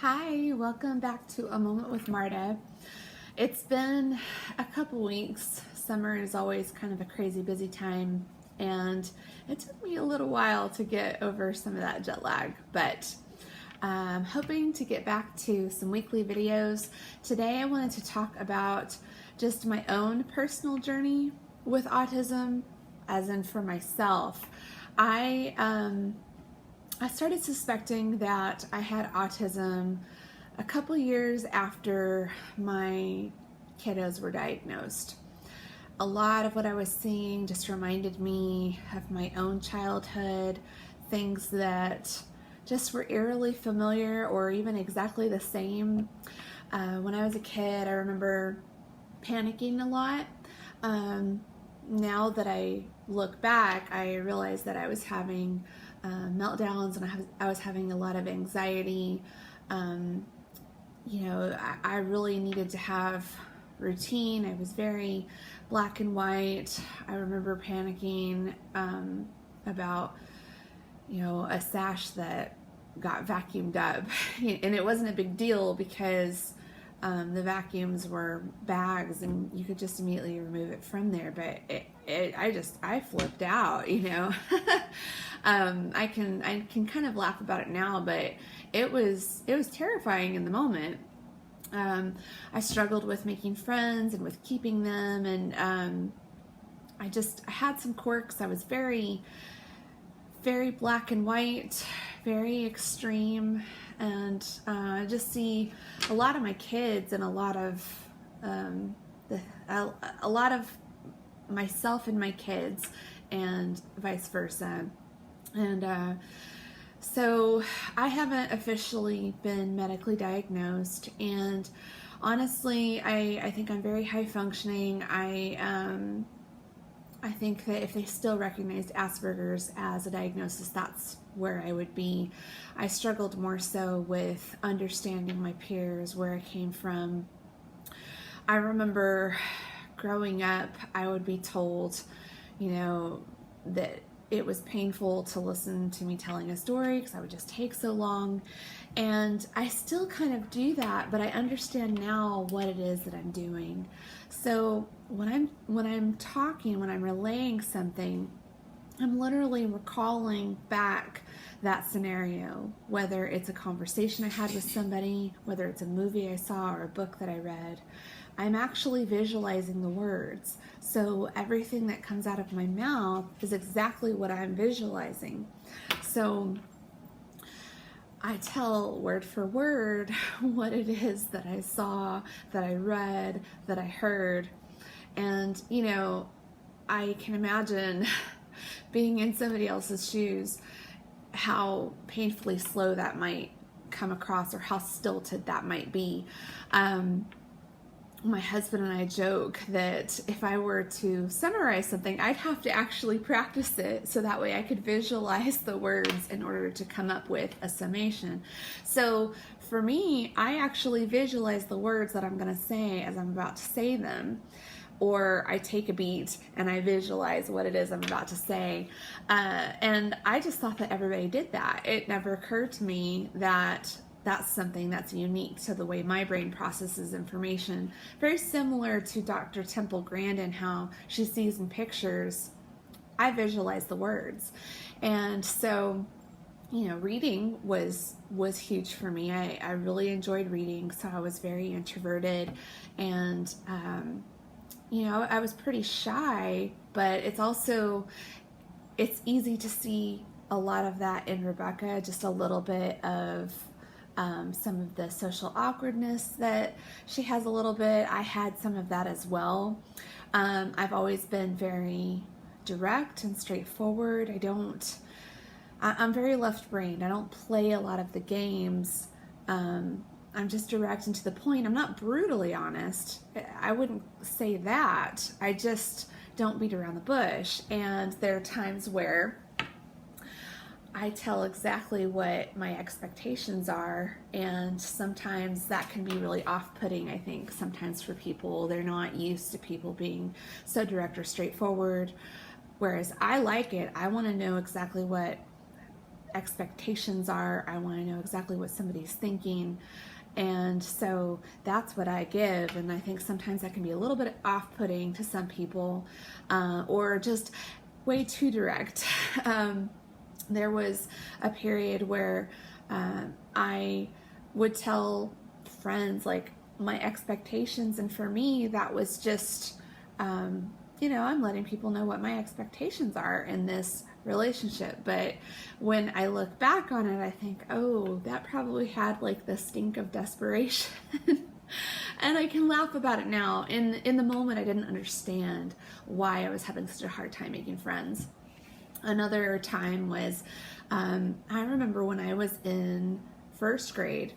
Hi, welcome back to A Moment with Marta. It's been a couple weeks. Summer is always kind of a crazy busy time, and it took me a little while to get over some of that jet lag, but I'm hoping to get back to some weekly videos. Today I wanted to talk about just my own personal journey with autism, as in for myself. I started suspecting that I had autism a couple years after my kiddos were diagnosed. A lot of what I was seeing just reminded me of my own childhood, things that just were eerily familiar or even exactly the same. When I was a kid, I remember panicking a lot. Now that I look back, I realized that I was having meltdowns and I was having a lot of anxiety. I really needed to have routine. I was very black and white. I remember panicking about, a sash that got vacuumed up. And it wasn't a big deal because the vacuums were bags and you could just immediately remove it from there. But I flipped out, I can kind of laugh about it now, but it was terrifying in the moment. I struggled with making friends and with keeping them, and I had some quirks. I was very, very black and white, very extreme, and I just see a lot of my kids and a lot of myself and my kids, and vice versa. And so I haven't officially been medically diagnosed, and honestly, I think I'm very high functioning. I think that if they still recognized Asperger's as a diagnosis, that's where I would be. I struggled more so with understanding my peers, where I came from. I remember growing up, I would be told, that it was painful to listen to me telling a story because I would just take so long. And I still kind of do that, but I understand now what it is that I'm doing. So when I'm talking, when I'm relaying something, I'm literally recalling back that scenario, whether it's a conversation I had with somebody, whether it's a movie I saw or a book that I read. I'm actually visualizing the words. So everything that comes out of my mouth is exactly what I'm visualizing. So I tell word for word what it is that I saw, that I read, that I heard. And, I can imagine being in somebody else's shoes, how painfully slow that might come across or how stilted that might be. My husband and I joke that if I were to summarize something, I'd have to actually practice it so that way I could visualize the words in order to come up with a summation. So for me, I actually visualize the words that I'm going to say as I'm about to say them. Or I take a beat and I visualize what it is I'm about to say. And I just thought that everybody did that. It never occurred to me that that's something that's unique to the way my brain processes information. Very similar to Dr. Temple Grandin, how she sees in pictures, I visualize the words. And so, reading was huge for me. I really enjoyed reading, so I was very introverted, and I was pretty shy, but it's easy to see a lot of that in Rebecca, just a little bit of some of the social awkwardness that she has a little bit. I had some of that as well. I've always been very direct and straightforward. I'm very left-brained. I don't play a lot of the games. I'm just direct and to the point. I'm not brutally honest. I wouldn't say that. I just don't beat around the bush. And there are times where I tell exactly what my expectations are, and sometimes that can be really off-putting, I think, sometimes for people. They're not used to people being so direct or straightforward, whereas I like it. I want to know exactly what expectations are. I want to know exactly what somebody's thinking. And so that's what I give. And I think sometimes that can be a little bit off-putting to some people, or just way too direct. There was a period where I would tell friends like my expectations, and for me that was just I'm letting people know what my expectations are in this relationship. But when I look back on it, I think, oh, that probably had like the stink of desperation. And I can laugh about it now. In the moment, I didn't understand why I was having such a hard time making friends. Another time was, I remember when I was in first grade,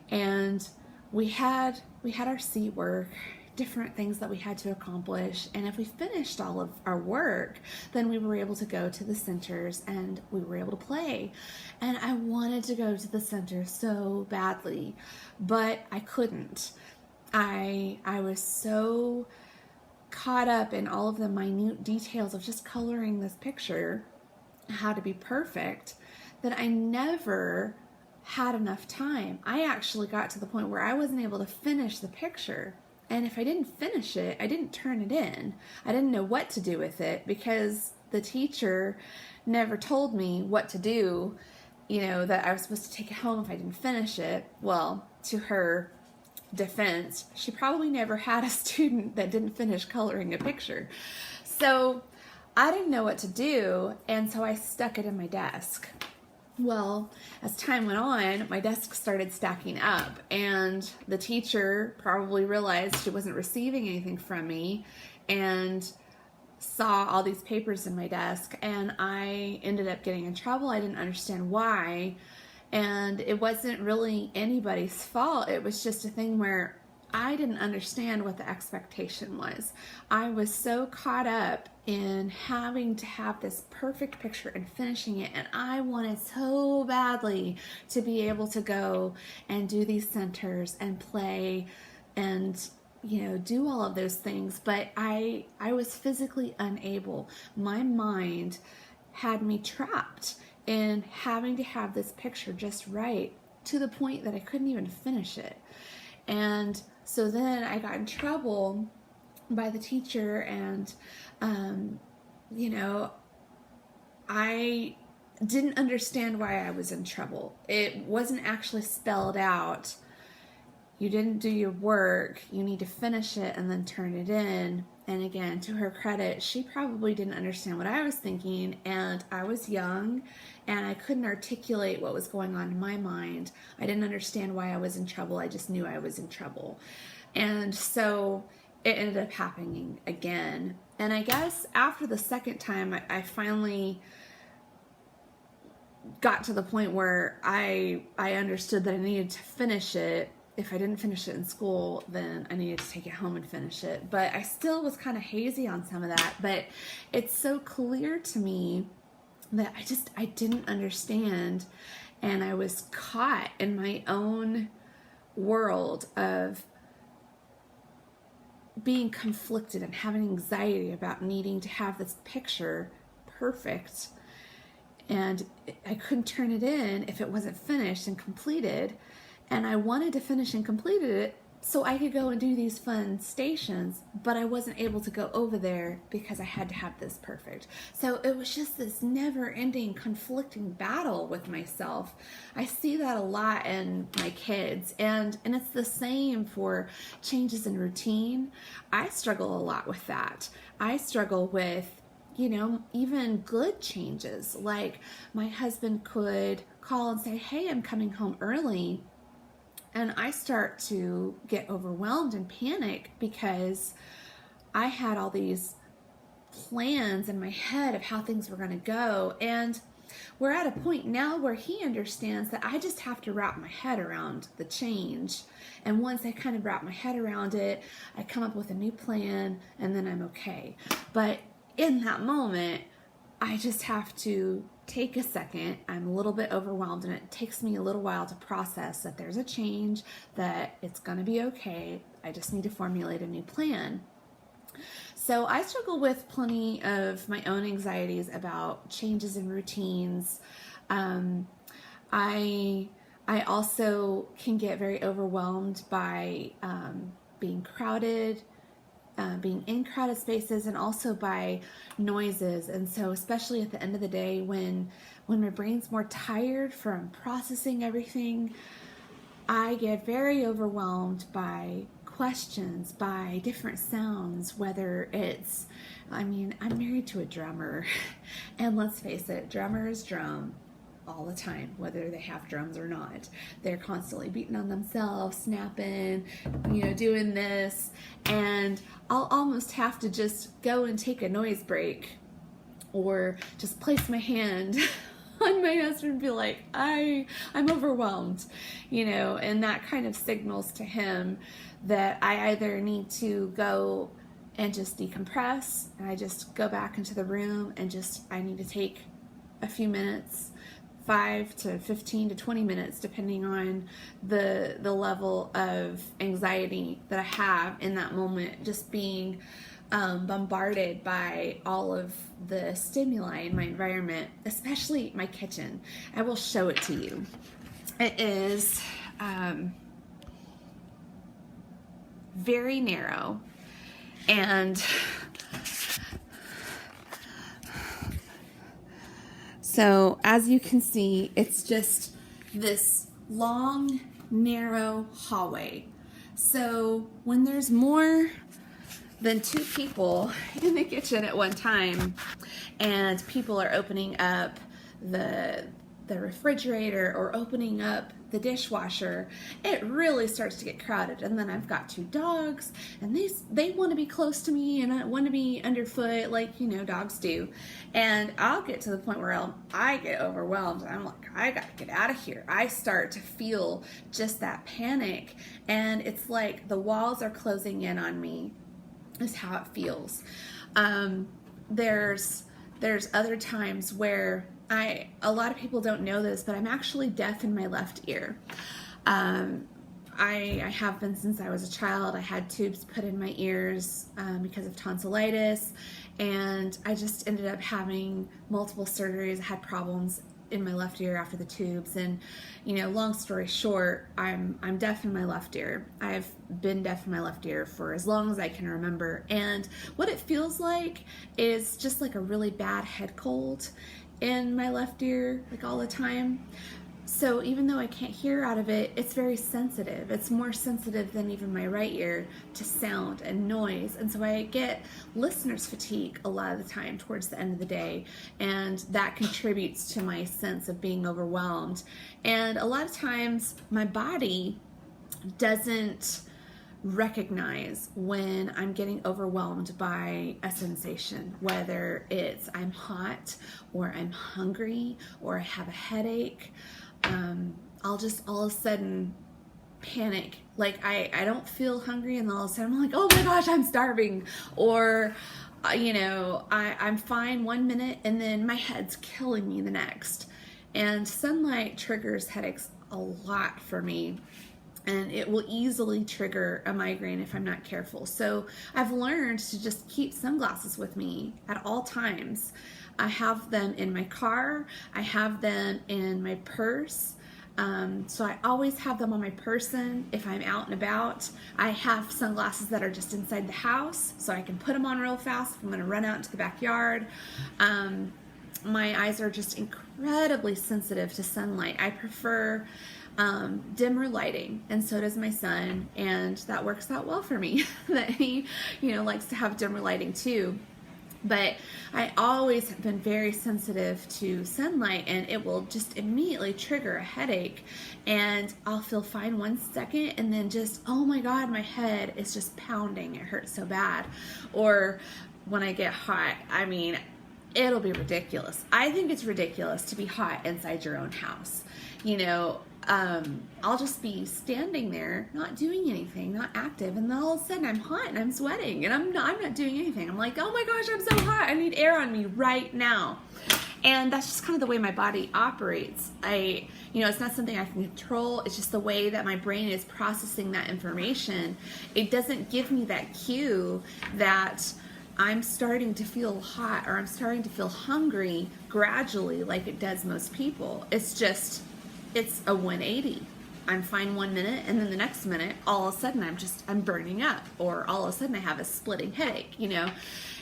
and we had our seat work, different things that we had to accomplish, and if we finished all of our work, then we were able to go to the centers and we were able to play. And I wanted to go to the center so badly, but I couldn't. I was so caught up in all of the minute details of just coloring this picture, how to be perfect, that I never had enough time. I actually got to the point where I wasn't able to finish the picture. And if I didn't finish it, I didn't turn it in. I didn't know what to do with it because the teacher never told me what to do, that I was supposed to take it home if I didn't finish it. Well, to her defense, she probably never had a student that didn't finish coloring a picture. So I didn't know what to do, and so I stuck it in my desk. Well, as time went on, my desk started stacking up, and the teacher probably realized she wasn't receiving anything from me and saw all these papers in my desk, and I ended up getting in trouble. I didn't understand why, and it wasn't really anybody's fault. It was just a thing where I didn't understand what the expectation was. I was so caught up in having to have this perfect picture and finishing it, and I wanted so badly to be able to go and do these centers and play and do all of those things, but I was physically unable. My mind had me trapped in having to have this picture just right, to the point that I couldn't even finish it. And so then I got in trouble by the teacher, and I didn't understand why I was in trouble. It wasn't actually spelled out. You didn't do your work, you need to finish it and then turn it in. And again, to her credit, she probably didn't understand what I was thinking, and I was young and I couldn't articulate what was going on in my mind. I didn't understand why I was in trouble. I just knew I was in trouble. And so it ended up happening again. And I guess after the second time, I finally got to the point where I understood that I needed to finish it. If I didn't finish it in school, then I needed to take it home and finish it. But I still was kind of hazy on some of that. But it's so clear to me that I didn't understand. And I was caught in my own world of being conflicted and having anxiety about needing to have this picture perfect. And I couldn't turn it in if it wasn't finished and completed. And I wanted to finish and complete it so I could go and do these fun stations, but I wasn't able to go over there because I had to have this perfect. So it was just this never-ending conflicting battle with myself. I see that a lot in my kids, and it's the same for changes in routine. I struggle a lot with that. I struggle with even good changes. Like my husband could call and say, hey, I'm coming home early. And I start to get overwhelmed and panic because I had all these plans in my head of how things were going to go. And we're at a point now where he understands that I just have to wrap my head around the change. And once I kind of wrap my head around it, I come up with a new plan, and then I'm okay. But in that moment, I just have to take a second. I'm a little bit overwhelmed, and it takes me a little while to process that there's a change, that it's going to be okay. I just need to formulate a new plan. So I struggle with plenty of my own anxieties about changes in routines. I I also can get very overwhelmed by being crowded, being in crowded spaces, and also by noises. And so, especially at the end of the day, when my brain's more tired from processing everything, I get very overwhelmed by questions, by different sounds, whether it's, I mean, I'm married to a drummer, and let's face it, drummers drum all the time, whether they have drums or not. They're constantly beating on themselves, snapping, doing this, and I'll almost have to just go and take a noise break or just place my hand on my husband and be like, I'm overwhelmed, and that kind of signals to him that I either need to go and just decompress, and I just go back into the room and I need to take a few minutes, 5 to 15 to 20 minutes, depending on the level of anxiety that I have in that moment, just being bombarded by all of the stimuli in my environment, especially my kitchen. I will show it to you. It is very narrow, and so as you can see, it's just this long, narrow hallway. So when there's more than 2 people in the kitchen at one time, and people are opening up the refrigerator or opening up the dishwasher, it really starts to get crowded. And then I've got 2 dogs, and they want to be close to me, and I want to be underfoot like dogs do. And I'll get to the point where I get overwhelmed, and I'm like, I gotta get out of here. I start to feel just that panic, and it's like the walls are closing in on me, is how it feels. There's other times where a lot of people don't know this, but I'm actually deaf in my left ear. I have been since I was a child. I had tubes put in my ears because of tonsillitis, and I just ended up having multiple surgeries. I had problems in my left ear after the tubes, and long story short, I'm deaf in my left ear. I've been deaf in my left ear for as long as I can remember, and what it feels like is just like a really bad head cold in my left ear, like all the time. So even though I can't hear out of it, it's very sensitive. It's more sensitive than even my right ear to sound and noise. And so I get listener's fatigue a lot of the time towards the end of the day, and that contributes to my sense of being overwhelmed. And a lot of times my body doesn't recognize when I'm getting overwhelmed by a sensation, whether it's I'm hot or I'm hungry or I have a headache. I'll just all of a sudden panic. Like I don't feel hungry, and all of a sudden I'm like, oh my gosh, I'm starving. Or I'm fine one minute, and then my head's killing me the next. And sunlight triggers headaches a lot for me, and it will easily trigger a migraine if I'm not careful. So I've learned to just keep sunglasses with me at all times. I have them in my car. I have them in my purse. So I always have them on my person if I'm out and about. I have sunglasses that are just inside the house, so I can put them on real fast if I'm going to run out into the backyard. My eyes are just incredibly sensitive to sunlight. I prefer dimmer lighting, and so does my son, and that works out well for me that he likes to have dimmer lighting too. But I always have been very sensitive to sunlight, and it will just immediately trigger a headache, and I'll feel fine 1 second, and then just, oh my God, my head is just pounding. It hurts so bad. Or when I get hot, I mean, it'll be ridiculous. I think it's ridiculous to be hot inside your own house. I'll just be standing there, not doing anything, not active, and then all of a sudden I'm hot and I'm sweating, and I'm not doing anything. I'm like, oh my gosh, I'm so hot. I need air on me right now. And that's just kind of the way my body operates. It's not something I can control. It's just the way that my brain is processing that information. It doesn't give me that cue that I'm starting to feel hot or I'm starting to feel hungry gradually, like it does most people. It's a 180. I'm fine 1 minute, and then the next minute, all of a sudden I'm burning up, or all of a sudden I have a splitting headache,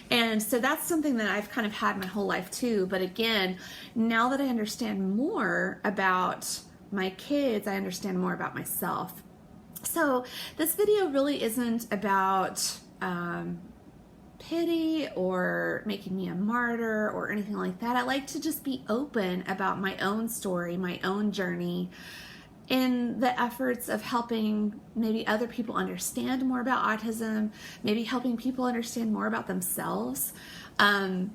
And so that's something that I've kind of had my whole life too. But again, now that I understand more about my kids, I understand more about myself. So this video really isn't about pity or making me a martyr or anything like that. I like to just be open about my own story, my own journey, in the efforts of helping maybe other people understand more about autism, maybe helping people understand more about themselves. I'm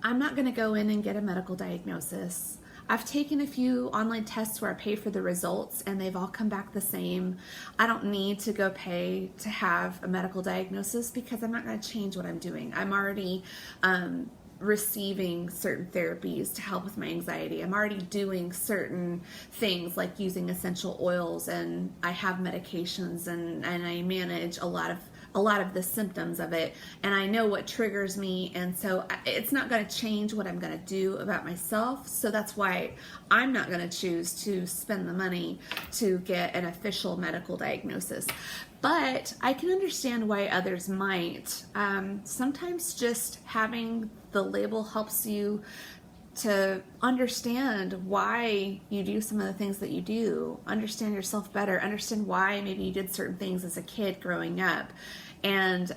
not going to go in and get a medical diagnosis. I've taken a few online tests where I pay for the results and they've all come back the same. I don't need to go pay to have a medical diagnosis because I'm not going to change what I'm doing. I'm already receiving certain therapies to help with my anxiety. I'm already doing certain things like using essential oils, and I have medications, and I manage a lot of the symptoms of it, and I know what triggers me, and so it's not going to change what I'm going to do about myself. So that's why I'm not going to choose to spend the money to get an official medical diagnosis. But I can understand why others might. Sometimes just having the label helps you to understand why you do some of the things that you do, understand yourself better, understand why maybe you did certain things as a kid growing up. And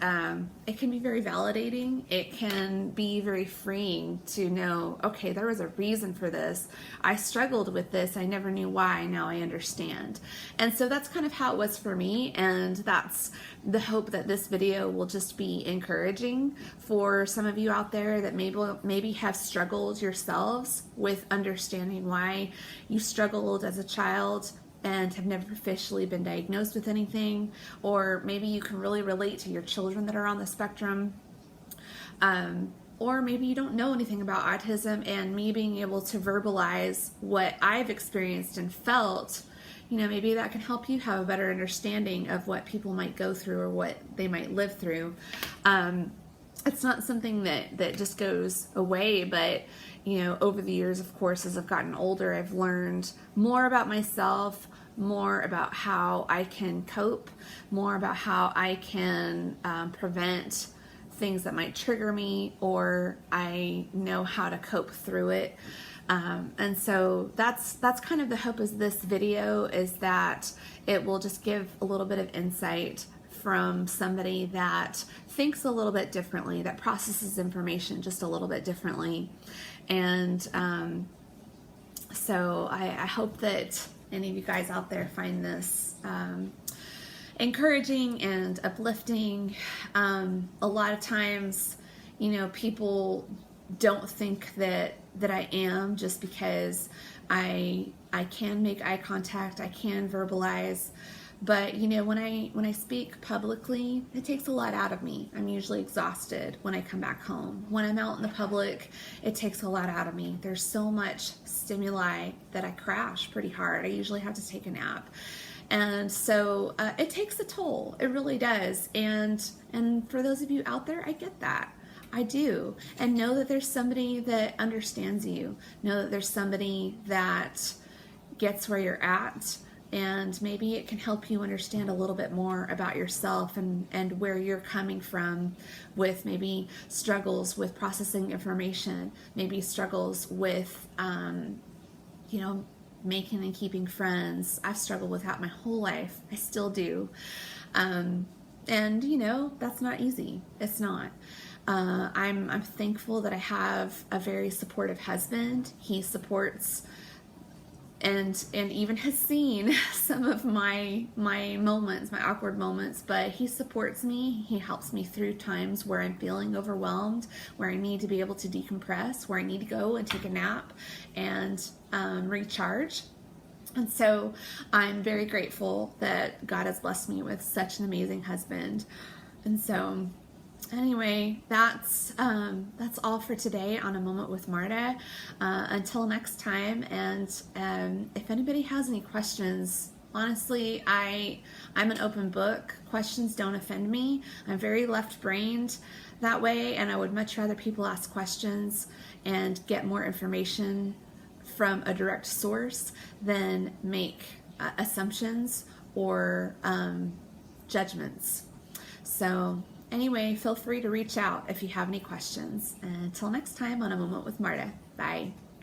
it can be very validating. It can be very freeing to know, okay, there was a reason for this. I struggled with this. I never knew why. Now I understand. And so that's kind of how it was for me. And that's the hope that this video will just be encouraging for some of you out there that maybe have struggled yourselves with understanding why you struggled as a child and have never officially been diagnosed with anything, or maybe you can really relate to your children that are on the spectrum, or maybe you don't know anything about autism, and me being able to verbalize what I've experienced and felt, maybe that can help you have a better understanding of what people might go through or what they might live through. It's not something that just goes away, but over the years, of course, as I've gotten older, I've learned more about myself, more about how I can cope, more about how I can prevent things that might trigger me, or I know how to cope through it. And so that's kind of the hope of this video, is that it will just give a little bit of insight from somebody that thinks a little bit differently, that processes information just a little bit differently. And so I hope that any of you guys out there find this encouraging and uplifting. A lot of times, people don't think that I am, just because I can make eye contact, I can verbalize. But when I speak publicly, it takes a lot out of me. I'm usually exhausted when I come back home. When I'm out in the public, it takes a lot out of me. There's so much stimuli that I crash pretty hard. I usually have to take a nap. And so it takes a toll. It really does. And for those of you out there, I get that. I do. And know that there's somebody that understands you. Know that there's somebody that gets where you're at. And maybe it can help you understand a little bit more about yourself and where you're coming from with maybe struggles with processing information, maybe struggles with, making and keeping friends. I've struggled with that my whole life. I still do. And that's not easy. It's not. I'm thankful that I have a very supportive husband. He supports and even has seen some of my moments, my awkward moments, but he supports me. He helps me through times where I'm feeling overwhelmed, where I need to be able to decompress, where I need to go and take a nap and recharge. And so I'm very grateful that God has blessed me with such an amazing husband. And so anyway, that's all for today on A Moment with Marta. Until next time, and if anybody has any questions Honestly, I'm an open book. Questions don't offend me. I'm very left-brained that way, and I would much rather people ask questions and get more information from a direct source than make assumptions or judgments. So anyway, feel free to reach out if you have any questions. And until next time on A Moment with Marta. Bye.